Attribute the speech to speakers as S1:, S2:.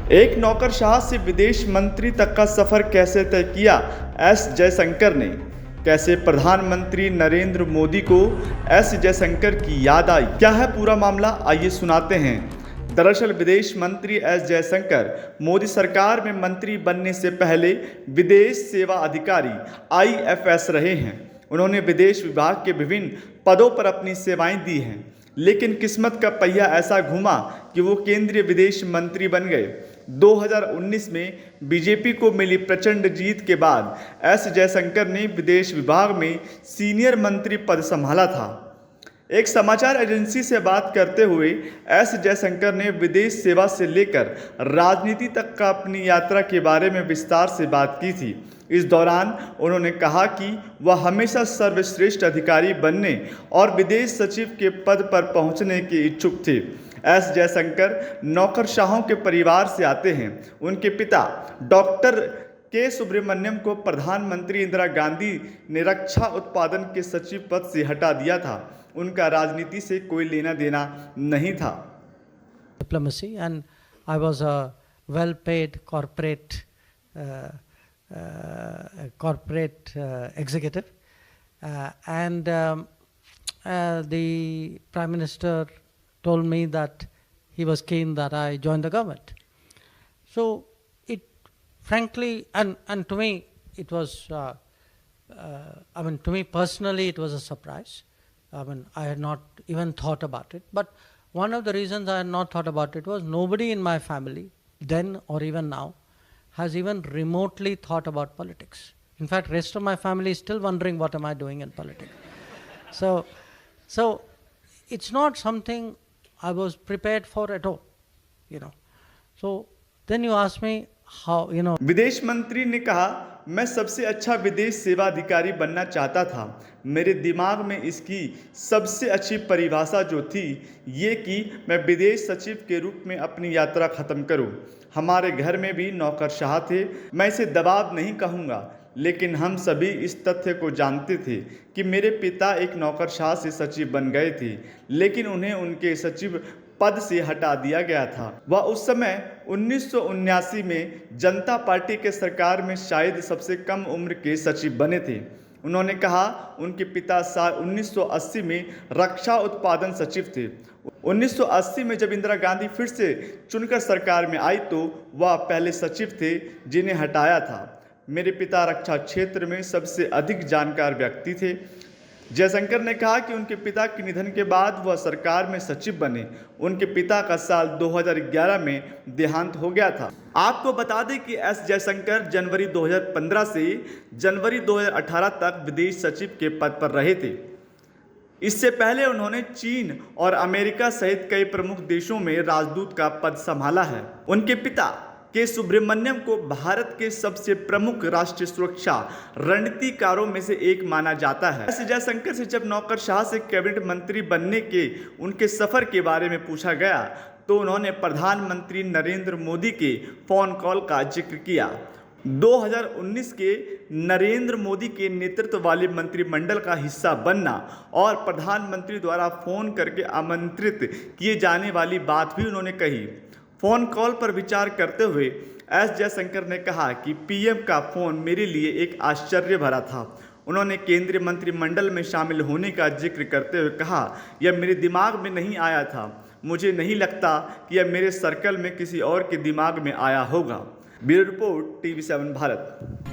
S1: एक नौकरशाह से विदेश मंत्री तक का सफर कैसे तय किया, एस जयशंकर ने। कैसे प्रधानमंत्री नरेंद्र मोदी को एस जयशंकर की याद आई, क्या है पूरा मामला, आइए सुनाते हैं। दरअसल विदेश मंत्री एस जयशंकर मोदी सरकार में मंत्री बनने से पहले विदेश सेवा अधिकारी IFS रहे हैं। उन्होंने विदेश विभाग के विभिन्न पदों पर अपनी सेवाएं दी हैं, लेकिन किस्मत का पहिया ऐसा घुमा कि वो केंद्रीय विदेश मंत्री बन गए। 2019 में बीजेपी को मिली प्रचंड जीत के बाद एस जयशंकर ने विदेश विभाग में सीनियर मंत्री पद संभाला था। एक समाचार एजेंसी से बात करते हुए एस जयशंकर ने विदेश सेवा से लेकर राजनीति तक का अपनी यात्रा के बारे में विस्तार से बात की थी। इस दौरान उन्होंने कहा कि वह हमेशा सर्वश्रेष्ठ अधिकारी बनने और विदेश सचिव के पद पर पहुंचने के इच्छुक थे। एस जयशंकर नौकरशाहों के परिवार से आते हैं। उनके पिता डॉक्टर के सुब्रमण्यम को प्रधानमंत्री इंदिरा गांधी ने रक्षा उत्पादन के सचिव पद से हटा दिया था। उनका राजनीति से कोई लेना देना नहीं था।
S2: Diplomacy, and I was a well-paid corporate executive, and the Prime Minister told me that he was keen that I join the government. So it, frankly, and to me, it was, to me personally, it was a surprise. I had not even thought about it. But one of the reasons I had not thought about it was nobody in my family, then or even now, has even remotely thought about politics. In fact, rest of my family is still wondering what am I doing in politics. So it's not something I was prepared for at all, So then you ask me how,
S1: विदेश मंत्री ने कहा, मैं सबसे अच्छा विदेश सेवा अधिकारी बनना चाहता था। मेरे दिमाग में इसकी सबसे अच्छी परिभाषा जो थी ये कि मैं विदेश सचिव के रूप में अपनी यात्रा खत्म करूं। हमारे घर में भी नौकरशाह थे। मैं इसे दबाव नहीं कहूँगा, लेकिन हम सभी इस तथ्य को जानते थे कि मेरे पिता एक नौकरशाह से सचिव बन गए थे, लेकिन उन्हें उनके सचिव पद से हटा दिया गया था। वह उस समय 1979 में जनता पार्टी के सरकार में शायद सबसे कम उम्र के सचिव बने थे। उन्होंने कहा उनके पिता साल 1980 में रक्षा उत्पादन सचिव थे। 1980 में जब इंदिरा गांधी फिर से चुनकर सरकार में आई तो वह पहले सचिव थे जिन्हें हटाया था। मेरे पिता रक्षा क्षेत्र में सबसे अधिक जानकार व्यक्ति थे। जयशंकर ने कहा कि उनके पिता के निधन के बाद वह सरकार में सचिव बने। उनके पिता का साल 2011 में देहांत हो गया था। आपको बता दें कि एस जयशंकर जनवरी 2015 से जनवरी 2018 तक विदेश सचिव के पद पर रहे थे। इससे पहले उन्होंने चीन और अमेरिका सहित कई प्रमुख देशों में राजदूत का पद संभाला है। उनके पिता के सुब्रमण्यम को भारत के सबसे प्रमुख राष्ट्रीय सुरक्षा रणनीतिकारों में से एक माना जाता है। एस जयशंकर से जब नौकरशाह से कैबिनेट मंत्री बनने के उनके सफर के बारे में पूछा गया तो उन्होंने प्रधानमंत्री नरेंद्र मोदी के फोन कॉल का जिक्र किया। 2019 के नरेंद्र मोदी के नेतृत्व वाले मंत्रिमंडल का हिस्सा बनना और प्रधानमंत्री द्वारा फोन करके आमंत्रित किए जाने वाली बात भी उन्होंने कही। फोन कॉल पर विचार करते हुए एस जयशंकर ने कहा कि पीएम का फोन मेरे लिए एक आश्चर्य भरा था। उन्होंने केंद्रीय मंत्रिमंडल में शामिल होने का जिक्र करते हुए कहा, यह मेरे दिमाग में नहीं आया था। मुझे नहीं लगता कि यह मेरे सर्कल में किसी और के दिमाग में आया होगा। Bureau report, TV7 Bharat.